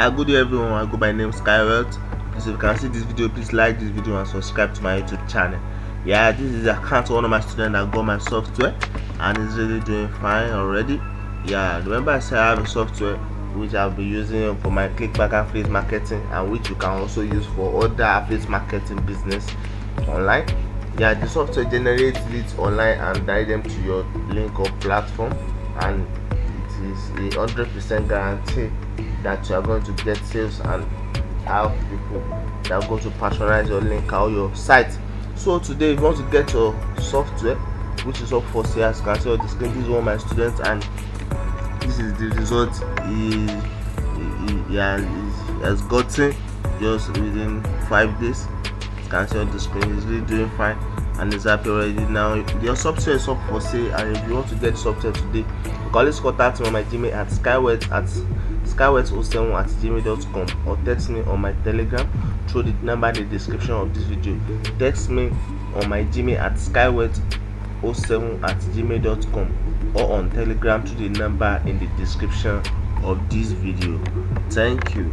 Good day everyone. I go by name Skywelt. If you can see this video, please like this video and subscribe to my YouTube channel. This is the account of one of my students that got my software and is really doing fine already. Remember I said I have a software which I'll be using for my Clickbank affiliate marketing, and which you can also use for other affiliate marketing business online. The software generates leads online and direct them to your link or platform, and it is a 100% guarantee that you are going to get sales and have people that are going to patronize your link or your site. So today, if you want to get your software, which is up for sale, as you can see on the screen, this is one of my students, and this is the result he has gotten just within 5 days. As you can see on the screen, he's really doing fine and is happy already. Now your software is up for sale, and if you want to get software today, you can always contact me on my Gmail at skywelt07@gmail.com, or text me on my Telegram through the number in the description of this video. Text me on my Gmail at skywelt07@gmail.com, or on Telegram through the number in the description of this video. Thank you.